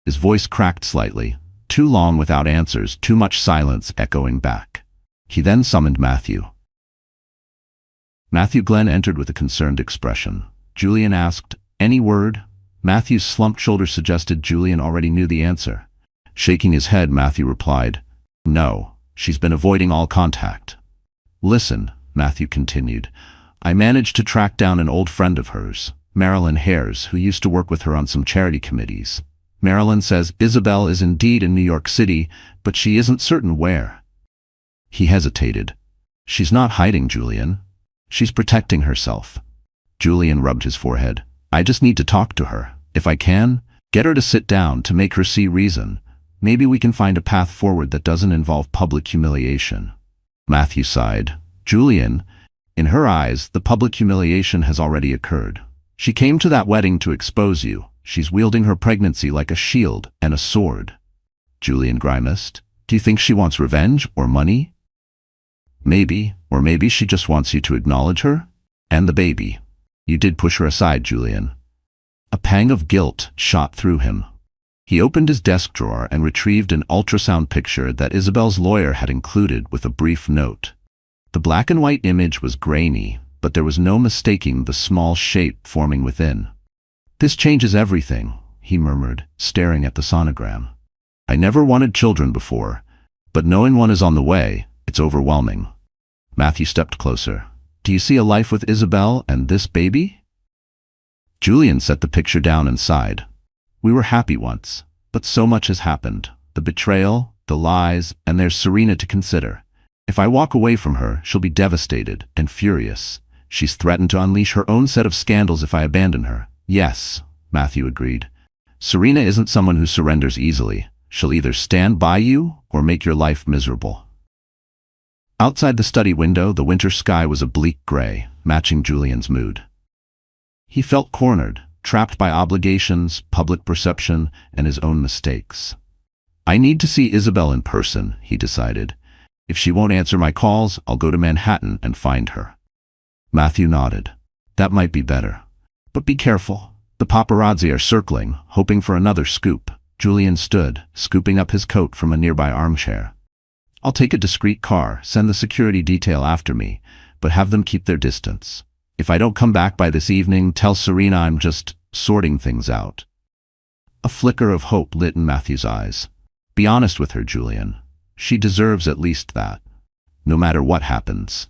His voice cracked slightly, too long without answers, too much silence echoing back. He then summoned Matthew. Matthew Glenn entered with a concerned expression. Julian asked, "Any word?" Matthew's slumped shoulders suggested Julian already knew the answer. Shaking his head, Matthew replied, "No, she's been avoiding all contact." "Listen," Matthew continued, "I managed to track down an old friend of hers, Marilyn Hares, who used to work with her on some charity committees. Marilyn says Isabel is indeed in New York City, but she isn't certain where." He hesitated. "She's not hiding, Julian. She's protecting herself." Julian rubbed his forehead. "I just need to talk to her. If I can, get her to sit down, to make her see reason. Maybe we can find a path forward that doesn't involve public humiliation." Matthew sighed. "Julian, in her eyes, the public humiliation has already occurred. She came to that wedding to expose you. She's wielding her pregnancy like a shield and a sword." Julian grimaced. "Do you think she wants revenge or money?" "Maybe, or maybe she just wants you to acknowledge her and the baby. You did push her aside, Julian." A pang of guilt shot through him. He opened his desk drawer and retrieved an ultrasound picture that Isabel's lawyer had included with a brief note. The black and white image was grainy, but there was no mistaking the small shape forming within. "This changes everything," he murmured, staring at the sonogram. "I never wanted children before, but knowing one is on the way, it's overwhelming." Matthew stepped closer. "Do you see a life with Isabel and this baby?" Julian set the picture down and sighed. "We were happy once, but so much has happened. The betrayal, the lies, and there's Serena to consider. If I walk away from her, she'll be devastated and furious. She's threatened to unleash her own set of scandals if I abandon her." "Yes," Matthew agreed. "Serena isn't someone who surrenders easily. She'll either stand by you or make your life miserable." Outside the study window, the winter sky was a bleak gray, matching Julian's mood. He felt cornered, trapped by obligations, public perception, and his own mistakes. "I need to see Isabel in person," he decided. "If she won't answer my calls, I'll go to Manhattan and find her." Matthew nodded. "That might be better. But be careful. The paparazzi are circling, hoping for another scoop." Julian stood, scooping up his coat from a nearby armchair. "I'll take a discreet car, send the security detail after me, but have them keep their distance. If I don't come back by this evening, tell Serena I'm just sorting things out." A flicker of hope lit in Matthew's eyes. "Be honest with her, Julian. She deserves at least that, no matter what happens."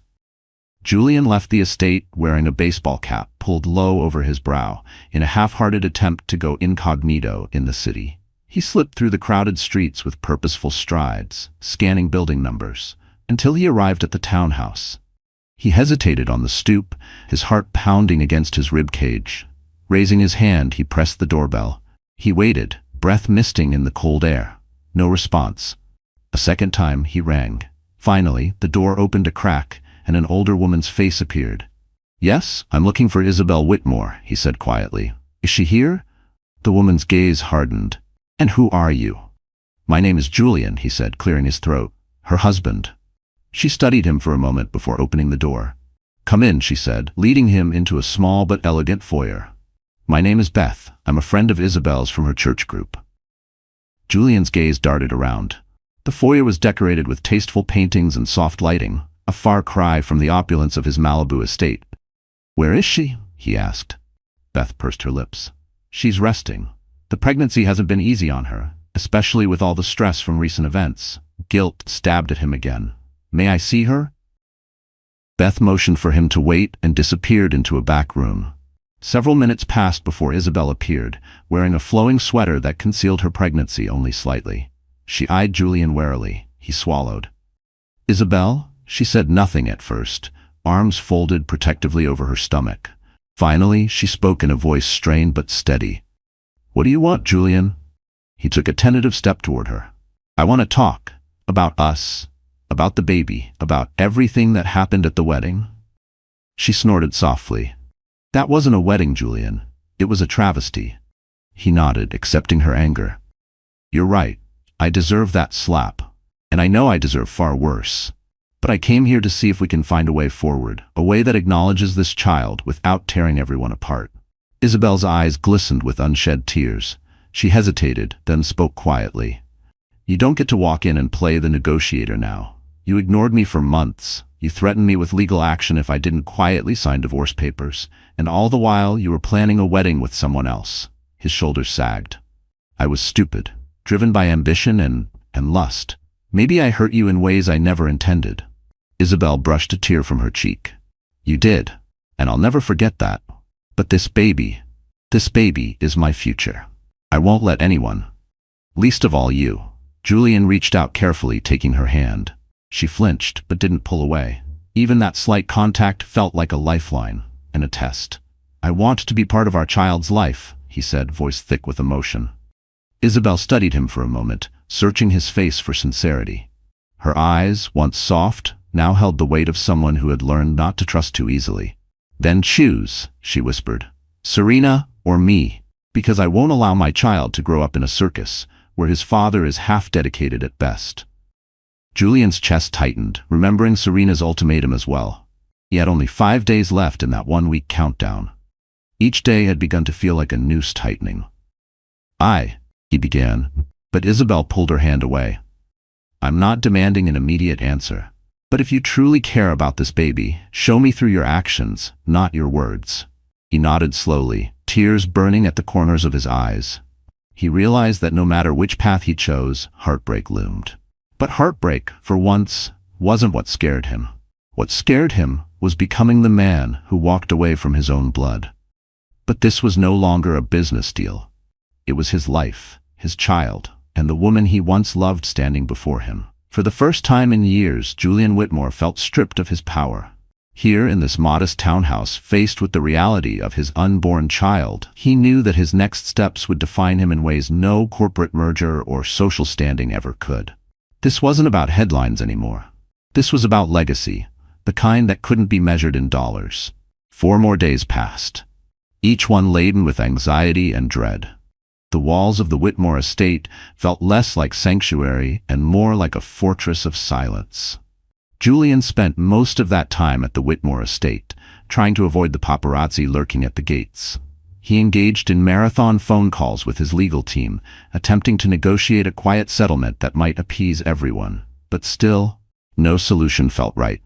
Julian left the estate wearing a baseball cap pulled low over his brow in a half-hearted attempt to go incognito in the city. He slipped through the crowded streets with purposeful strides, scanning building numbers, until he arrived at the townhouse. He hesitated on the stoop, his heart pounding against his rib cage. Raising his hand, he pressed the doorbell. He waited, breath misting in the cold air. No response. A second time he rang. Finally, the door opened a crack, and an older woman's face appeared. "Yes, I'm looking for Isabel Whitmore," he said quietly. "Is she here?" The woman's gaze hardened. "And who are you?" "My name is Julian," he said, clearing his throat. "Her husband." She studied him for a moment before opening the door. "Come in," she said, leading him into a small but elegant foyer. "My name is Beth. I'm a friend of Isabel's from her church group." Julian's gaze darted around. The foyer was decorated with tasteful paintings and soft lighting, a far cry from the opulence of his Malibu estate. "Where is she?" he asked. Beth pursed her lips. "She's resting. The pregnancy hasn't been easy on her, especially with all the stress from recent events." Guilt stabbed at him again. "May I see her?" Beth motioned for him to wait and disappeared into a back room. Several minutes passed before Isabel appeared, wearing a flowing sweater that concealed her pregnancy only slightly. She eyed Julian warily. He swallowed. "Isabel?" She said nothing at first, arms folded protectively over her stomach. Finally, she spoke in a voice strained but steady. "What do you want, Julian?" He took a tentative step toward her. "I want to talk. About us. About the baby. About everything that happened at the wedding." She snorted softly. "That wasn't a wedding, Julian. It was a travesty." He nodded, accepting her anger. "You're right. I deserve that slap. And I know I deserve far worse. But I came here to see if we can find a way forward, a way that acknowledges this child without tearing everyone apart." Isabel's eyes glistened with unshed tears. She hesitated, then spoke quietly. "You don't get to walk in and play the negotiator now. You ignored me for months. You threatened me with legal action if I didn't quietly sign divorce papers. And all the while, you were planning a wedding with someone else." His shoulders sagged. "I was stupid, driven by ambition and lust. Maybe I hurt you in ways I never intended." Isabel brushed a tear from her cheek. "You did, and I'll never forget that. But this baby is my future. I won't let anyone, least of all you." Julian reached out carefully, taking her hand. She flinched, but didn't pull away. Even that slight contact felt like a lifeline and a test. "I want to be part of our child's life," he said, voice thick with emotion. Isabel studied him for a moment, searching his face for sincerity. Her eyes, once soft, now held the weight of someone who had learned not to trust too easily. "Then choose," she whispered. "Serena or me, because I won't allow my child to grow up in a circus where his father is half-dedicated at best." Julian's chest tightened, remembering Serena's ultimatum as well. He had only 5 days left in that 1-week countdown. Each day had begun to feel like a noose tightening. He began, but Isabel pulled her hand away. "I'm not demanding an immediate answer. But if you truly care about this baby, show me through your actions, not your words." He nodded slowly, tears burning at the corners of his eyes. He realized that no matter which path he chose, heartbreak loomed. But heartbreak, for once, wasn't what scared him. What scared him was becoming the man who walked away from his own blood. But this was no longer a business deal. It was his life, his child, and the woman he once loved standing before him. For the first time in years, Julian Whitmore felt stripped of his power. Here in this modest townhouse, faced with the reality of his unborn child, he knew that his next steps would define him in ways no corporate merger or social standing ever could. This wasn't about headlines anymore. This was about legacy, the kind that couldn't be measured in dollars. 4 more days passed, each one laden with anxiety and dread. The walls of the Whitmore estate felt less like sanctuary and more like a fortress of silence. Julian spent most of that time at the Whitmore estate, trying to avoid the paparazzi lurking at the gates. He engaged in marathon phone calls with his legal team, attempting to negotiate a quiet settlement that might appease everyone. But still, no solution felt right.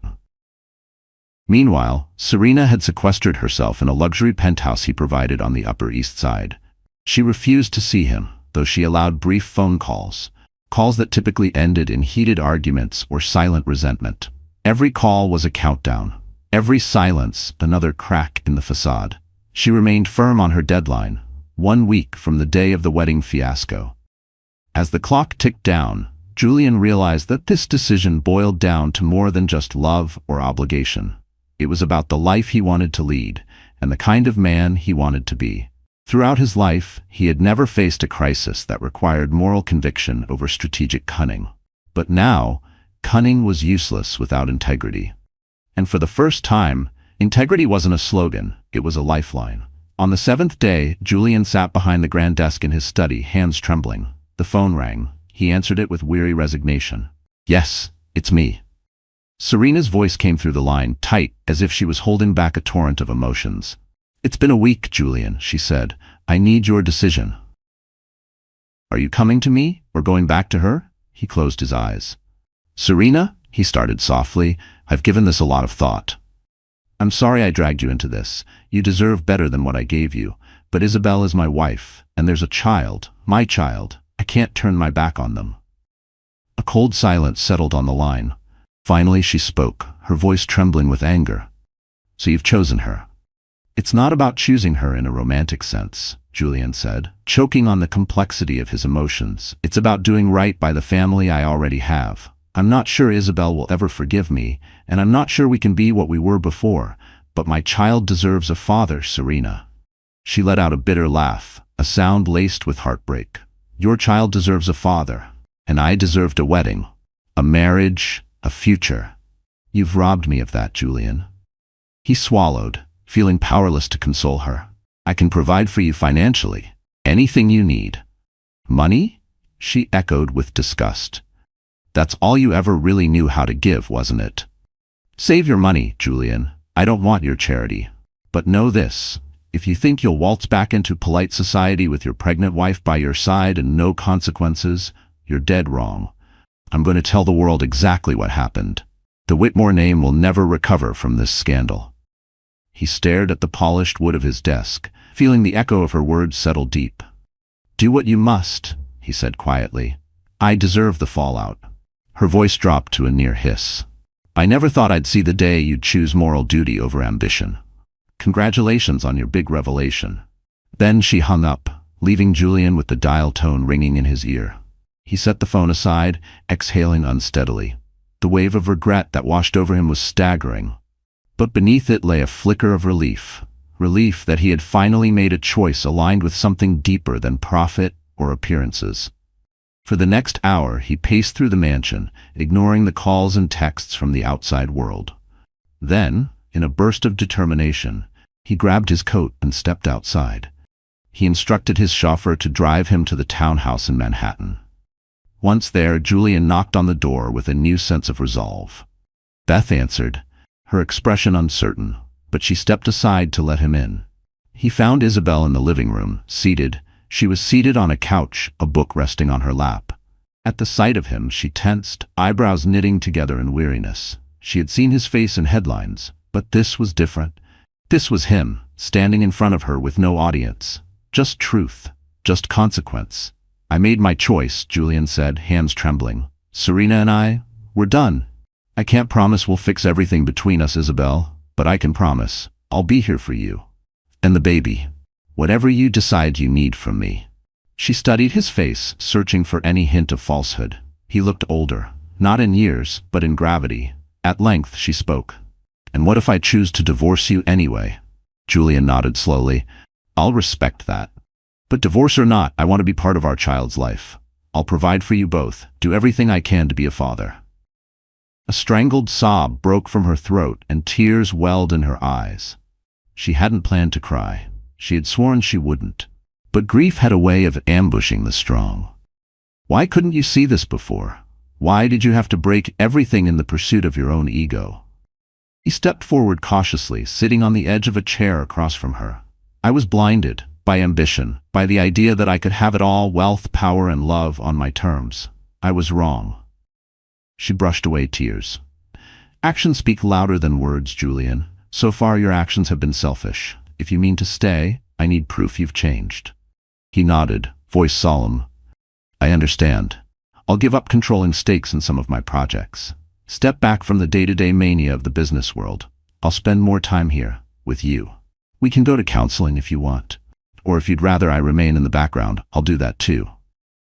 Meanwhile, Serena had sequestered herself in a luxury penthouse he provided on the Upper East Side. She refused to see him, though she allowed brief phone calls that typically ended in heated arguments or silent resentment. Every call was a countdown. Every silence, another crack in the facade. She remained firm on her deadline, 1 week from the day of the wedding fiasco. As the clock ticked down, Julian realized that this decision boiled down to more than just love or obligation. It was about the life he wanted to lead and the kind of man he wanted to be. Throughout his life, he had never faced a crisis that required moral conviction over strategic cunning. But now, Cunning was useless without integrity. And for the first time, integrity wasn't a slogan, it was a lifeline. On the seventh day, Julian sat behind the grand desk in his study, hands trembling. The phone rang. He answered it with weary resignation. "Yes, it's me." Serena's voice came through the line, tight, as if she was holding back a torrent of emotions. "It's been a week, Julian," she said. "I need your decision." "Are you coming to me, or going back to her?" He closed his eyes. "Serena," he started softly, "I've given this a lot of thought. I'm sorry I dragged you into this. You deserve better than what I gave you. But Isabel is my wife, and there's a child, my child. I can't turn my back on them." A cold silence settled on the line. Finally she spoke, her voice trembling with anger. "So you've chosen her." "It's not about choosing her in a romantic sense," Julian said, choking on the complexity of his emotions. "It's about doing right by the family I already have. I'm not sure Isabel will ever forgive me, and I'm not sure we can be what we were before, but my child deserves a father, Serena." She let out a bitter laugh, a sound laced with heartbreak. "Your child deserves a father, and I deserved a wedding, a marriage, a future. You've robbed me of that, Julian." He swallowed, feeling powerless to console her. "I can provide for you financially, anything you need." "Money?" she echoed with disgust. "That's all you ever really knew how to give, wasn't it?" "Save your money, Julian. I don't want your charity. But know this, if you think you'll waltz back into polite society with your pregnant wife by your side and no consequences, you're dead wrong. I'm going to tell the world exactly what happened. The Whitmore name will never recover from this scandal." He stared at the polished wood of his desk, feeling the echo of her words settle deep. "Do what you must," he said quietly. "I deserve the fallout." Her voice dropped to a near hiss. "I never thought I'd see the day you'd choose moral duty over ambition. Congratulations on your big revelation." Then she hung up, leaving Julian with the dial tone ringing in his ear. He set the phone aside, exhaling unsteadily. The wave of regret that washed over him was staggering. But beneath it lay a flicker of relief. Relief that he had finally made a choice aligned with something deeper than profit or appearances. For the next hour, he paced through the mansion, ignoring the calls and texts from the outside world. Then, in a burst of determination, he grabbed his coat and stepped outside. He instructed his chauffeur to drive him to the townhouse in Manhattan. Once there, Julian knocked on the door with a new sense of resolve. Beth answered, her expression uncertain, but she stepped aside to let him in. He found Isabel in the living room, seated. She was seated on a couch, a book resting on her lap. At the sight of him, she tensed, eyebrows knitting together in weariness. She had seen his face in headlines, but this was different. This was him, standing in front of her with no audience. Just truth, just consequence. "I made my choice," Julian said, hands trembling. "Serena and I, we're done. I can't promise we'll fix everything between us, Isabel, but I can promise I'll be here for you. And the baby. Whatever you decide you need from me." She studied his face, searching for any hint of falsehood. He looked older, not in years, but in gravity. At length she spoke. "And what if I choose to divorce you anyway?" Julian nodded slowly. "I'll respect that. But divorce or not, I want to be part of our child's life. I'll provide for you both, do everything I can to be a father." A strangled sob broke from her throat and tears welled in her eyes. She hadn't planned to cry. She had sworn she wouldn't. But grief had a way of ambushing the strong. "Why couldn't you see this before? Why did you have to break everything in the pursuit of your own ego?" He stepped forward cautiously, sitting on the edge of a chair across from her. "I was blinded by ambition, by the idea that I could have it all, wealth, power, and love on my terms. I was wrong." She brushed away tears. "Actions speak louder than words, Julian. So far your actions have been selfish. If you mean to stay, I need proof you've changed." He nodded, voice solemn. "I understand. I'll give up controlling stakes in some of my projects. Step back from the day-to-day mania of the business world. I'll spend more time here, with you. We can go to counseling if you want. Or if you'd rather I remain in the background, I'll do that too.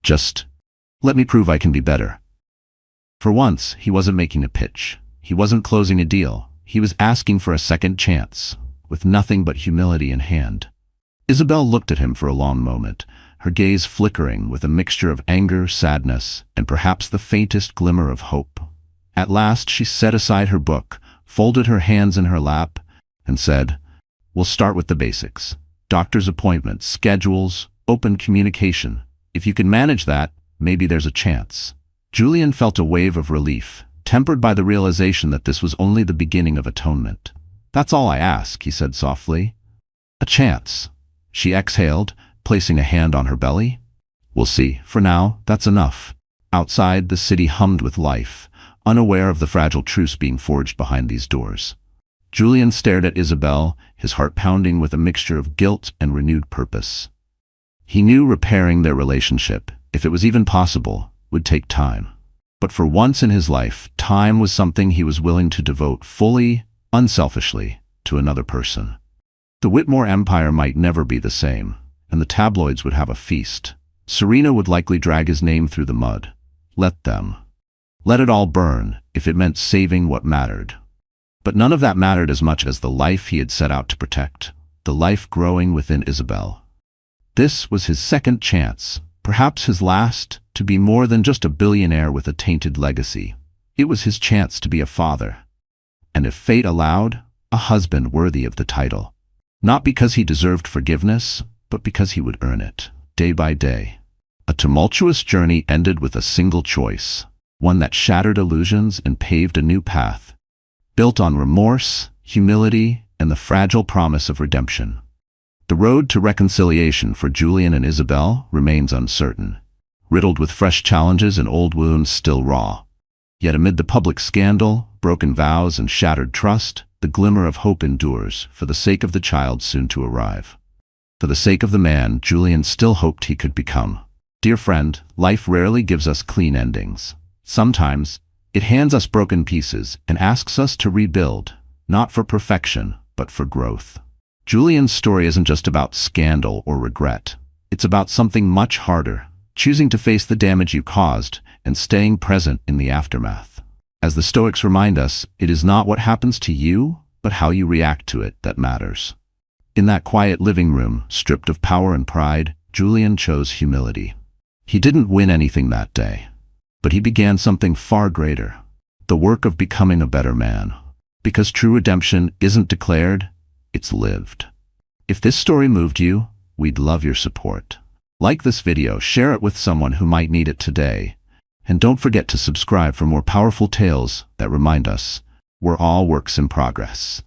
Just let me prove I can be better." For once, he wasn't making a pitch. He wasn't closing a deal. He was asking for a second chance, with nothing but humility in hand. Isabel looked at him for a long moment, her gaze flickering with a mixture of anger, sadness, and perhaps the faintest glimmer of hope. At last she set aside her book, folded her hands in her lap, and said, "We'll start with the basics. Doctor's appointments, schedules, open communication. If you can manage that, maybe there's a chance." Julian felt a wave of relief, tempered by the realization that this was only the beginning of atonement. "That's all I ask," he said softly. "A chance." She exhaled, placing a hand on her belly. "We'll see. For now, that's enough." Outside, the city hummed with life, unaware of the fragile truce being forged behind these doors. Julian stared at Isabel, his heart pounding with a mixture of guilt and renewed purpose. He knew repairing their relationship, if it was even possible, would take time. But for once in his life, time was something he was willing to devote fully, unselfishly, to another person. The Whitmore empire might never be the same, and the tabloids would have a feast. Serena would likely drag his name through the mud. Let them. Let it all burn, if it meant saving what mattered. But none of that mattered as much as the life he had set out to protect, the life growing within Isabel. This was his second chance, perhaps his last, to be more than just a billionaire with a tainted legacy. It was his chance to be a father. And if fate allowed, a husband worthy of the title. Not because he deserved forgiveness, but because he would earn it, day by day. A tumultuous journey ended with a single choice, one that shattered illusions and paved a new path, built on remorse, humility, and the fragile promise of redemption. The road to reconciliation for Julian and Isabel remains uncertain, riddled with fresh challenges and old wounds still raw. Yet amid the public scandal, broken vows, and shattered trust, the glimmer of hope endures for the sake of the child soon to arrive. For the sake of the man Julian still hoped he could become. Dear friend, life rarely gives us clean endings. Sometimes, it hands us broken pieces and asks us to rebuild, not for perfection, but for growth. Julian's story isn't just about scandal or regret. It's about something much harder, choosing to face the damage you caused and staying present in the aftermath. As the Stoics remind us, it is not what happens to you, but how you react to it that matters. In that quiet living room, stripped of power and pride, Julian chose humility. He didn't win anything that day, but he began something far greater, the work of becoming a better man. Because true redemption isn't declared, it's lived. If this story moved you, we'd love your support. Like this video, share it with someone who might need it today, and don't forget to subscribe for more powerful tales that remind us we're all works in progress.